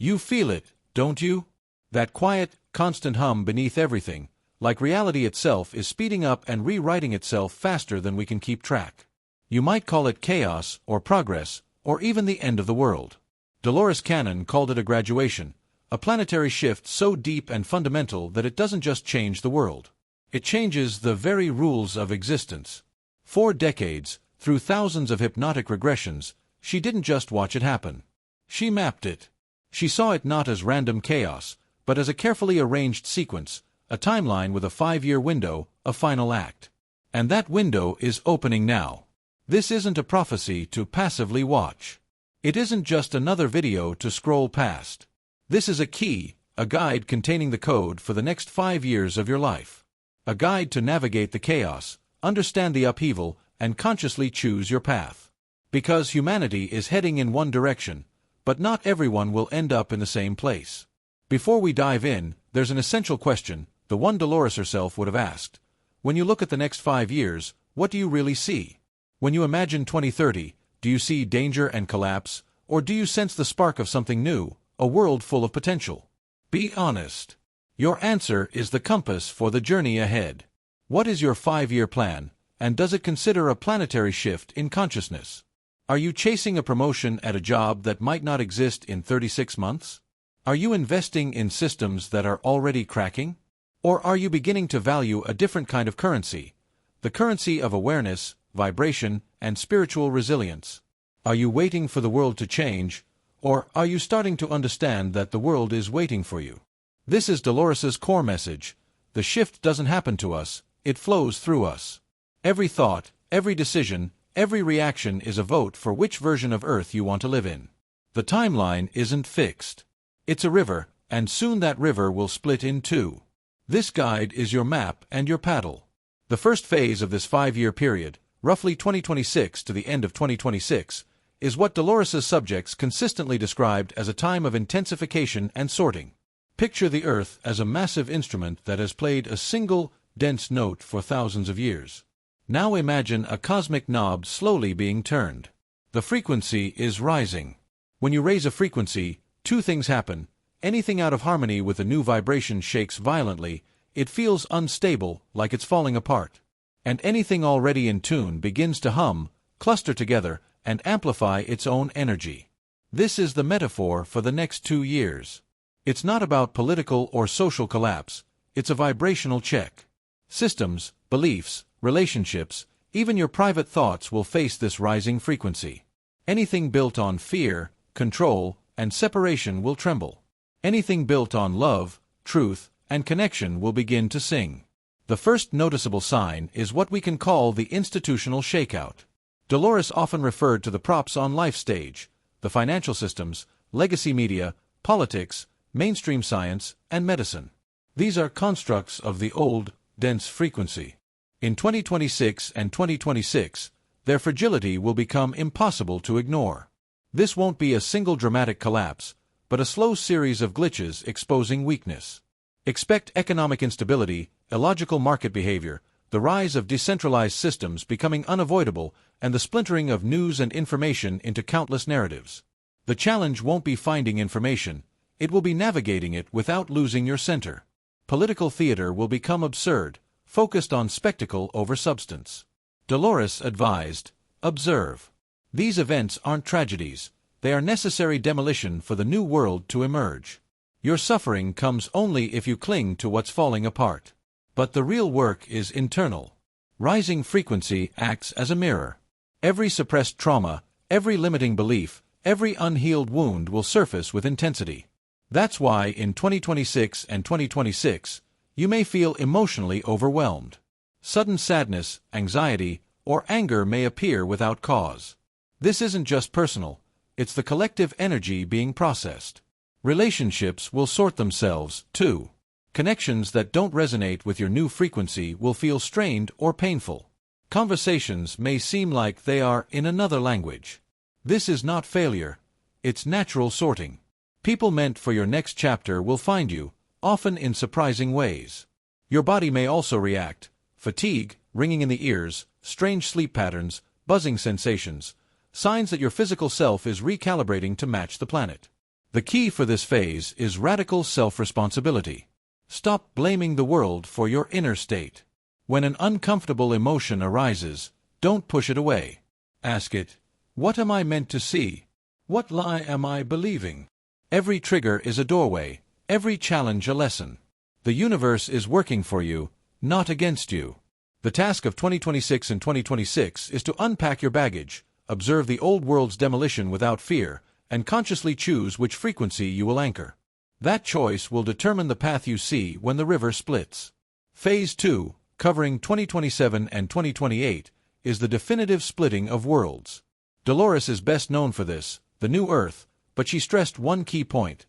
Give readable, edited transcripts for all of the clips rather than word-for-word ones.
You feel it, don't you? That quiet, constant hum beneath everything, like reality itself is speeding up and rewriting itself faster than we can keep track. You might call it chaos, or progress, or even the end of the world. Dolores Cannon called it a graduation, a planetary shift so deep and fundamental that it doesn't just change the world. It changes the very rules of existence. For decades, through thousands of hypnotic regressions, she didn't just watch it happen. She mapped it. She saw it not as random chaos, but as a carefully arranged sequence, a timeline with a 5-year window, a final act. And that window is opening now. This isn't a prophecy to passively watch. It isn't just another video to scroll past. This is a key, a guide containing the code for the next 5 years of your life. A guide to navigate the chaos, understand the upheaval, and consciously choose your path. Because humanity is heading in one direction, but not everyone will end up in the same place. Before we dive in, there's an essential question, the one Dolores herself would have asked. When you look at the next 5 years, what do you really see? When you imagine 2030, do you see danger and collapse, or do you sense the spark of something new, a world full of potential? Be honest. Your answer is the compass for the journey ahead. What is your 5-year plan, and does it consider a planetary shift in consciousness? Are you chasing a promotion at a job that might not exist in 36 months? Are you investing in systems that are already cracking? Or are you beginning to value a different kind of currency, the currency of awareness, vibration, and spiritual resilience? Are you waiting for the world to change, or are you starting to understand that the world is waiting for you? This is Dolores's core message. The shift doesn't happen to us, it flows through us. Every thought, every decision, every reaction is a vote for which version of Earth you want to live in. The timeline isn't fixed. It's a river, and soon that river will split in two. This guide is your map and your paddle. The first phase of this 5-year period, roughly 2026 to the end of 2026, is what Dolores's subjects consistently described as a time of intensification and sorting. Picture the Earth as a massive instrument that has played a single, dense note for thousands of years. Now imagine a cosmic knob slowly being turned. The frequency is rising. When you raise a frequency, two things happen. Anything out of harmony with a new vibration shakes violently, it feels unstable, like it's falling apart. And anything already in tune begins to hum, cluster together, and amplify its own energy. This is the metaphor for the next 2 years. It's not about political or social collapse, it's a vibrational check. Systems, beliefs, relationships, even your private thoughts will face this rising frequency. Anything built on fear, control, and separation will tremble. Anything built on love, truth, and connection will begin to sing. The first noticeable sign is what we can call the institutional shakeout. Dolores often referred to the props on life stage, the financial systems, legacy media, politics, mainstream science, and medicine. These are constructs of the old, dense frequency. In 2026 and 2026, their fragility will become impossible to ignore. This won't be a single dramatic collapse, but a slow series of glitches exposing weakness. Expect economic instability, illogical market behavior, the rise of decentralized systems becoming unavoidable, and the splintering of news and information into countless narratives. The challenge won't be finding information, it will be navigating it without losing your center. Political theater will become absurd, focused on spectacle over substance. Dolores advised, observe. These events aren't tragedies, they are necessary demolition for the new world to emerge. Your suffering comes only if you cling to what's falling apart. But the real work is internal. Rising frequency acts as a mirror. Every suppressed trauma, every limiting belief, every unhealed wound will surface with intensity. That's why in 2026 and 2026, you may feel emotionally overwhelmed. Sudden sadness, anxiety, or anger may appear without cause. This isn't just personal, it's the collective energy being processed. Relationships will sort themselves, too. Connections that don't resonate with your new frequency will feel strained or painful. Conversations may seem like they are in another language. This is not failure, it's natural sorting. People meant for your next chapter will find you, often in surprising ways. Your body may also react. Fatigue, ringing in the ears, strange sleep patterns, buzzing sensations, signs that your physical self is recalibrating to match the planet. The key for this phase is radical self-responsibility. Stop blaming the world for your inner state. When an uncomfortable emotion arises, don't push it away. Ask it, what am I meant to see? What lie am I believing? Every trigger is a doorway, every challenge a lesson. The universe is working for you, not against you. The task of 2026 and 2026 is to unpack your baggage, observe the old world's demolition without fear, and consciously choose which frequency you will anchor. That choice will determine the path you see when the river splits. Phase 2, covering 2027 and 2028, is the definitive splitting of worlds. Dolores is best known for this, the New Earth, but she stressed one key point.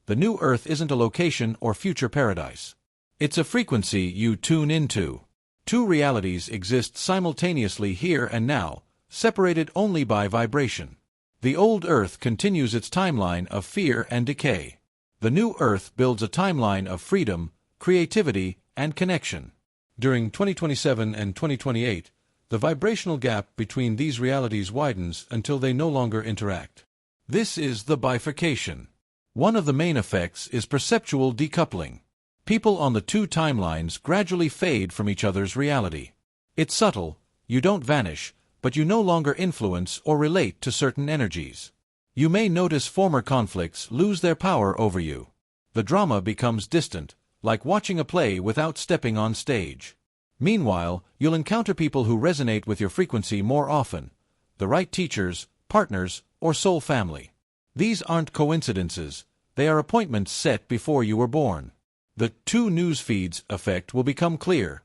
The New Earth isn't a location or future paradise. It's a frequency you tune into. Two realities exist simultaneously here and now, separated only by vibration. The old Earth continues its timeline of fear and decay. The New Earth builds a timeline of freedom, creativity, and connection. During 2027 and 2028, the vibrational gap between these realities widens until they no longer interact. This is the bifurcation. One of the main effects is perceptual decoupling. People on the two timelines gradually fade from each other's reality. It's subtle, you don't vanish, but you no longer influence or relate to certain energies. You may notice former conflicts lose their power over you. The drama becomes distant, like watching a play without stepping on stage. Meanwhile, you'll encounter people who resonate with your frequency more often. The right teachers, partners, or soul family. These aren't coincidences, they are appointments set before you were born. The two news feeds effect will become clear.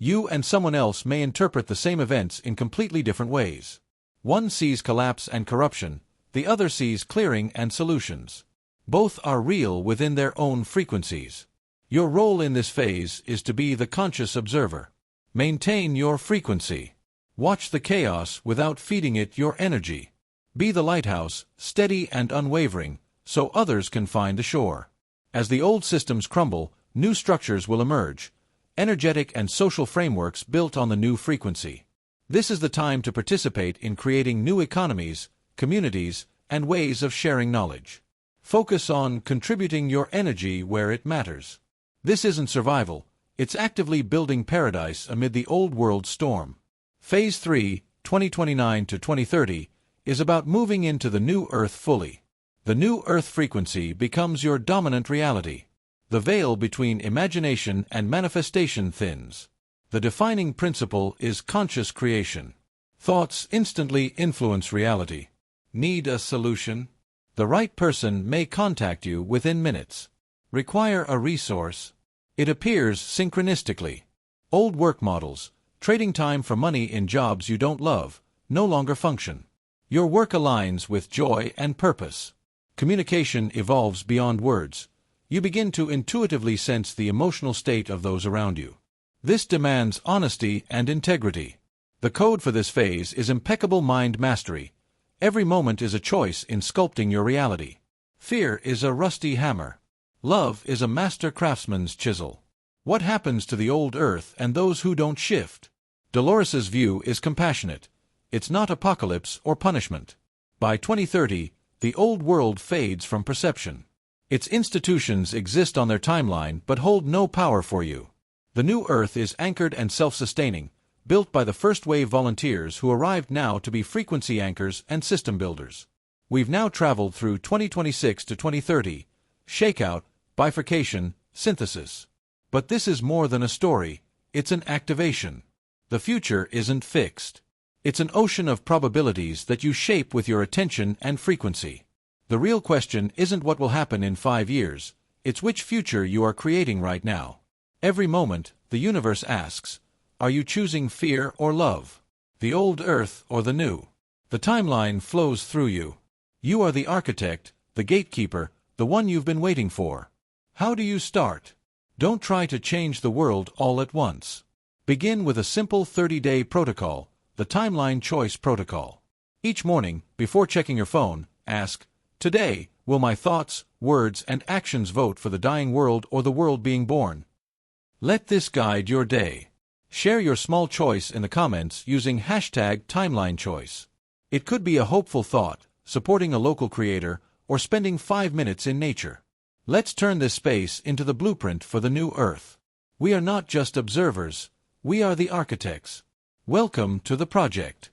You and someone else may interpret the same events in completely different ways. One sees collapse and corruption, the other sees clearing and solutions. Both are real within their own frequencies. Your role in this phase is to be the conscious observer. Maintain your frequency. Watch the chaos without feeding it your energy. Be the lighthouse, steady and unwavering, so others can find the shore. As the old systems crumble, new structures will emerge, energetic and social frameworks built on the new frequency. This is the time to participate in creating new economies, communities, and ways of sharing knowledge. Focus on contributing your energy where it matters. This isn't survival, it's actively building paradise amid the old world storm. Phase 3, 2029 to 2030, is about moving into the new Earth fully. The new Earth frequency becomes your dominant reality. The veil between imagination and manifestation thins. The defining principle is conscious creation. Thoughts instantly influence reality. Need a solution? The right person may contact you within minutes. Require a resource? It appears synchronistically. Old work models, trading time for money in jobs you don't love, no longer function. Your work aligns with joy and purpose. Communication evolves beyond words. You begin to intuitively sense the emotional state of those around you. This demands honesty and integrity. The code for this phase is impeccable mind mastery. Every moment is a choice in sculpting your reality. Fear is a rusty hammer. Love is a master craftsman's chisel. What happens to the old Earth and those who don't shift? Dolores's view is compassionate. It's not apocalypse or punishment. By 2030, the old world fades from perception. Its institutions exist on their timeline but hold no power for you. The new Earth is anchored and self-sustaining, built by the first-wave volunteers who arrived now to be frequency anchors and system builders. We've now traveled through 2026 to 2030, shakeout, bifurcation, synthesis. But this is more than a story, it's an activation. The future isn't fixed. It's an ocean of probabilities that you shape with your attention and frequency. The real question isn't what will happen in 5 years, it's which future you are creating right now. Every moment, the universe asks, are you choosing fear or love? The old Earth or the new? The timeline flows through you. You are the architect, the gatekeeper, the one you've been waiting for. How do you start? Don't try to change the world all at once. Begin with a simple 30-day protocol, the Timeline Choice Protocol. Each morning, before checking your phone, ask, today, will my thoughts, words, and actions vote for the dying world or the world being born? Let this guide your day. Share your small choice in the comments using #TimelineChoice. It could be a hopeful thought, supporting a local creator, or spending 5 minutes in nature. Let's turn this space into the blueprint for the new Earth. We are not just observers, we are the architects. Welcome to the project.